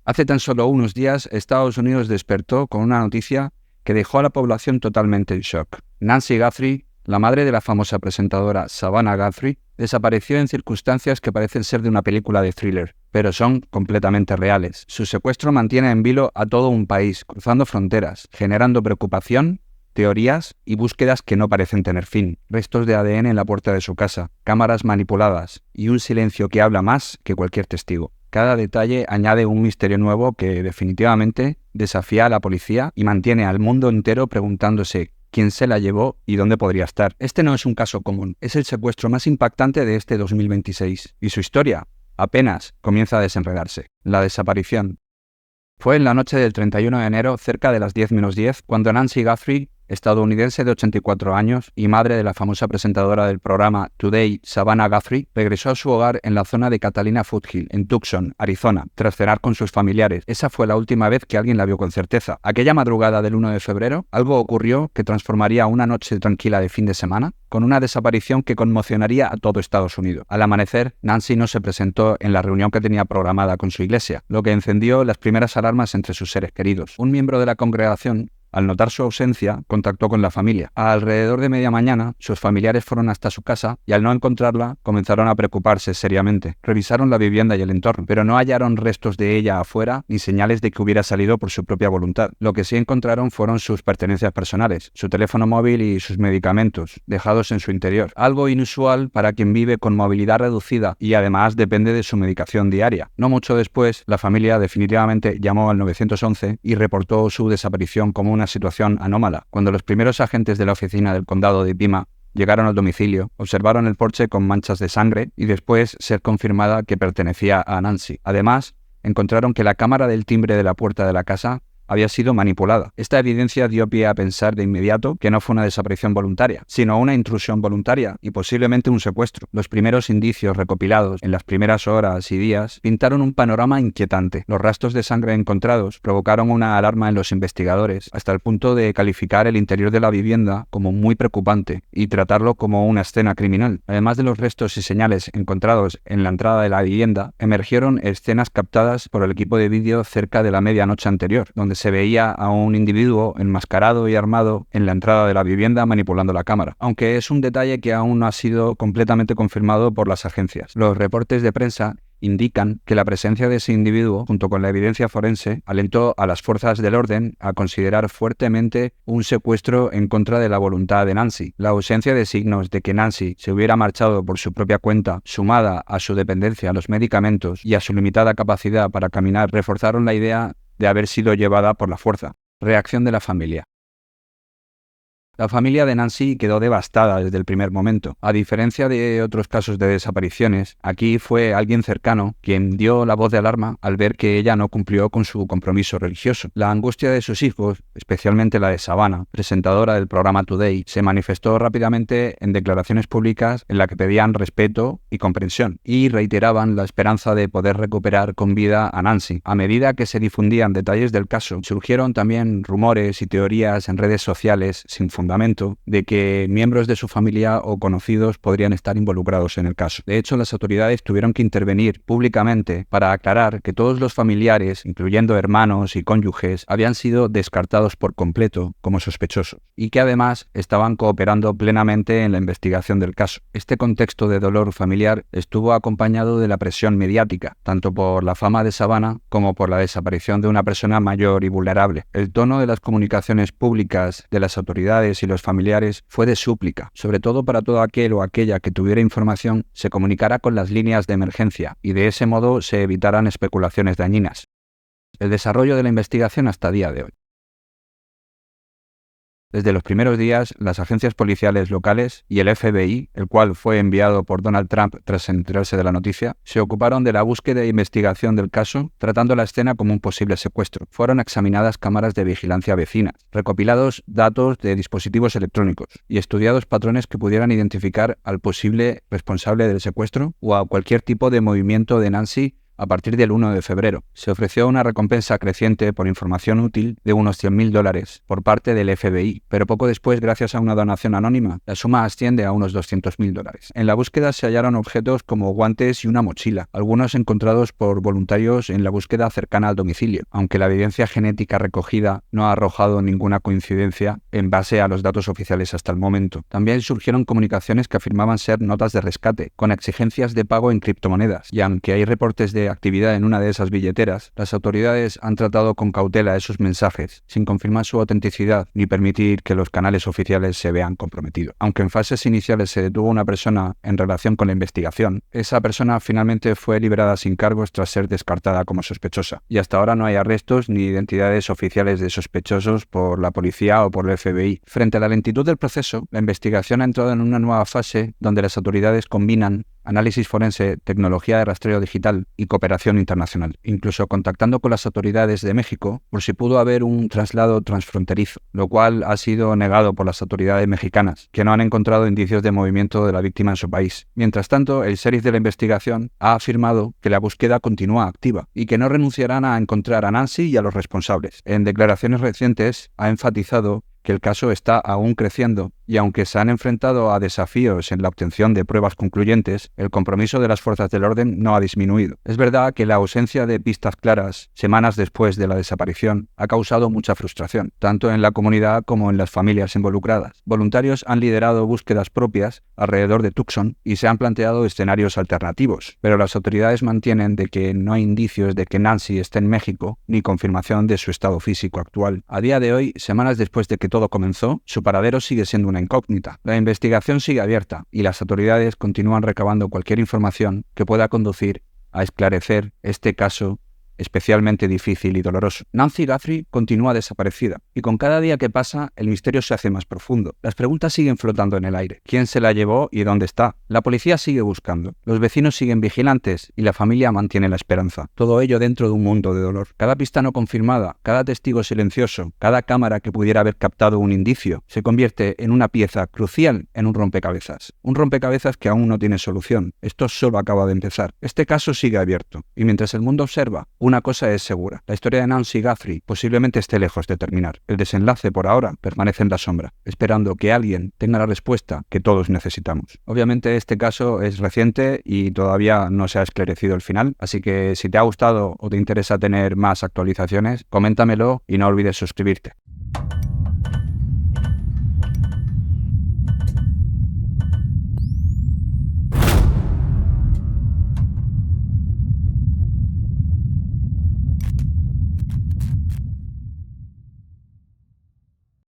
Hace tan solo unos días, Estados Unidos despertó con una noticia que dejó a la población totalmente en shock. Nancy Guthrie, la madre de la famosa presentadora Savannah Guthrie, desapareció en circunstancias que parecen ser de una película de thriller, pero son completamente reales. Su secuestro mantiene en vilo a todo un país, cruzando fronteras, generando preocupación, teorías y búsquedas que no parecen tener fin. Restos de ADN en la puerta de su casa, cámaras manipuladas y un silencio que habla más que cualquier testigo. Cada detalle añade un misterio nuevo que definitivamente desafía a la policía y mantiene al mundo entero preguntándose quién se la llevó y dónde podría estar. Este no es un caso común, es el secuestro más impactante de este 2026 y su historia apenas comienza a desenredarse. La desaparición. Fue en la noche del 31 de enero, cerca de las 10:10, cuando Nancy Guthrie, estadounidense de 84 años y madre de la famosa presentadora del programa Today, Savannah Guthrie, regresó a su hogar en la zona de Catalina Foothill, en Tucson, Arizona, tras cenar con sus familiares. Esa fue la última vez que alguien la vio con certeza. Aquella madrugada del 1 de febrero, algo ocurrió que transformaría una noche tranquila de fin de semana con una desaparición que conmocionaría a todo Estados Unidos. Al amanecer, Nancy no se presentó en la reunión que tenía programada con su iglesia, lo que encendió las primeras alarmas entre sus seres queridos. Un miembro de la congregación, al notar su ausencia, contactó con la familia. A alrededor de media mañana, sus familiares fueron hasta su casa y al no encontrarla, comenzaron a preocuparse seriamente. Revisaron la vivienda y el entorno, pero no hallaron restos de ella afuera ni señales de que hubiera salido por su propia voluntad. Lo que sí encontraron fueron sus pertenencias personales, su teléfono móvil y sus medicamentos, dejados en su interior. Algo inusual para quien vive con movilidad reducida y además depende de su medicación diaria. No mucho después, la familia definitivamente llamó al 911 y reportó su desaparición como una situación anómala. Cuando los primeros agentes de la oficina del condado de Pima llegaron al domicilio, observaron el porche con manchas de sangre y después ser confirmada que pertenecía a Nancy. Además, encontraron que la cámara del timbre de la puerta de la casa había sido manipulada. Esta evidencia dio pie a pensar de inmediato que no fue una desaparición voluntaria, sino una intrusión voluntaria y posiblemente un secuestro. Los primeros indicios recopilados en las primeras horas y días pintaron un panorama inquietante. Los rastros de sangre encontrados provocaron una alarma en los investigadores, hasta el punto de calificar el interior de la vivienda como muy preocupante y tratarlo como una escena criminal. Además de los restos y señales encontrados en la entrada de la vivienda, emergieron escenas captadas por el equipo de vídeo cerca de la medianoche anterior, donde se veía a un individuo enmascarado y armado en la entrada de la vivienda manipulando la cámara, aunque es un detalle que aún no ha sido completamente confirmado por las agencias. Los reportes de prensa indican que la presencia de ese individuo, junto con la evidencia forense, alentó a las fuerzas del orden a considerar fuertemente un secuestro en contra de la voluntad de Nancy. La ausencia de signos de que Nancy se hubiera marchado por su propia cuenta, sumada a su dependencia a los medicamentos y a su limitada capacidad para caminar, reforzaron la idea de haber sido llevada por la fuerza. Reacción de la familia. La familia de Nancy quedó devastada desde el primer momento. A diferencia de otros casos de desapariciones, aquí fue alguien cercano quien dio la voz de alarma al ver que ella no cumplió con su compromiso religioso. La angustia de sus hijos, especialmente la de Savannah, presentadora del programa Today, se manifestó rápidamente en declaraciones públicas en las que pedían respeto y comprensión y reiteraban la esperanza de poder recuperar con vida a Nancy. A medida que se difundían detalles del caso, surgieron también rumores y teorías en redes sociales sin fundamento de que miembros de su familia o conocidos podrían estar involucrados en el caso. De hecho, las autoridades tuvieron que intervenir públicamente para aclarar que todos los familiares, incluyendo hermanos y cónyuges, habían sido descartados por completo como sospechosos y que además estaban cooperando plenamente en la investigación del caso. Este contexto de dolor familiar estuvo acompañado de la presión mediática, tanto por la fama de Savannah como por la desaparición de una persona mayor y vulnerable. El tono de las comunicaciones públicas de las autoridades y los familiares fue de súplica, sobre todo para todo aquel o aquella que tuviera información se comunicara con las líneas de emergencia y de ese modo se evitaran especulaciones dañinas. El desarrollo de la investigación hasta el día de hoy. Desde los primeros días, las agencias policiales locales y el FBI, el cual fue enviado por Donald Trump tras enterarse de la noticia, se ocuparon de la búsqueda e investigación del caso, tratando la escena como un posible secuestro. Fueron examinadas cámaras de vigilancia vecinas, recopilados datos de dispositivos electrónicos y estudiados patrones que pudieran identificar al posible responsable del secuestro o a cualquier tipo de movimiento de Nancy a partir del 1 de febrero. Se ofreció una recompensa creciente por información útil de unos $100.000 por parte del FBI, pero poco después, gracias a una donación anónima, la suma asciende a unos $200.000. En la búsqueda se hallaron objetos como guantes y una mochila, algunos encontrados por voluntarios en la búsqueda cercana al domicilio, aunque la evidencia genética recogida no ha arrojado ninguna coincidencia en base a los datos oficiales hasta el momento. También surgieron comunicaciones que afirmaban ser notas de rescate, con exigencias de pago en criptomonedas, y aunque hay reportes de actividad en una de esas billeteras, las autoridades han tratado con cautela esos mensajes, sin confirmar su autenticidad ni permitir que los canales oficiales se vean comprometidos. Aunque en fases iniciales se detuvo una persona en relación con la investigación, esa persona finalmente fue liberada sin cargos tras ser descartada como sospechosa, y hasta ahora no hay arrestos ni identidades oficiales de sospechosos por la policía o por el FBI. Frente a la lentitud del proceso, la investigación ha entrado en una nueva fase donde las autoridades combinan análisis forense, tecnología de rastreo digital y cooperación internacional, incluso contactando con las autoridades de México por si pudo haber un traslado transfronterizo, lo cual ha sido negado por las autoridades mexicanas, que no han encontrado indicios de movimiento de la víctima en su país. Mientras tanto, el sheriff de la investigación ha afirmado que la búsqueda continúa activa y que no renunciarán a encontrar a Nancy y a los responsables. En declaraciones recientes ha enfatizado que el caso está aún creciendo y aunque se han enfrentado a desafíos en la obtención de pruebas concluyentes, el compromiso de las fuerzas del orden no ha disminuido. Es verdad que la ausencia de pistas claras semanas después de la desaparición ha causado mucha frustración, tanto en la comunidad como en las familias involucradas. Voluntarios han liderado búsquedas propias alrededor de Tucson y se han planteado escenarios alternativos, pero las autoridades mantienen de que no hay indicios de que Nancy esté en México ni confirmación de su estado físico actual. A día de hoy, semanas después de que todo comenzó, su paradero sigue siendo una incógnita. La investigación sigue abierta y las autoridades continúan recabando cualquier información que pueda conducir a esclarecer este caso especialmente difícil y doloroso. Nancy Guthrie continúa desaparecida, y con cada día que pasa, el misterio se hace más profundo. Las preguntas siguen flotando en el aire. ¿Quién se la llevó y dónde está? La policía sigue buscando, los vecinos siguen vigilantes y la familia mantiene la esperanza. Todo ello dentro de un mundo de dolor. Cada pista no confirmada, cada testigo silencioso, cada cámara que pudiera haber captado un indicio, se convierte en una pieza crucial en un rompecabezas. Un rompecabezas que aún no tiene solución. Esto solo acaba de empezar. Este caso sigue abierto, y mientras el mundo observa, una cosa es segura: la historia de Nancy Guthrie posiblemente esté lejos de terminar. El desenlace por ahora permanece en la sombra, esperando que alguien tenga la respuesta que todos necesitamos. Obviamente este caso es reciente y todavía no se ha esclarecido el final, así que si te ha gustado o te interesa tener más actualizaciones, coméntamelo y no olvides suscribirte.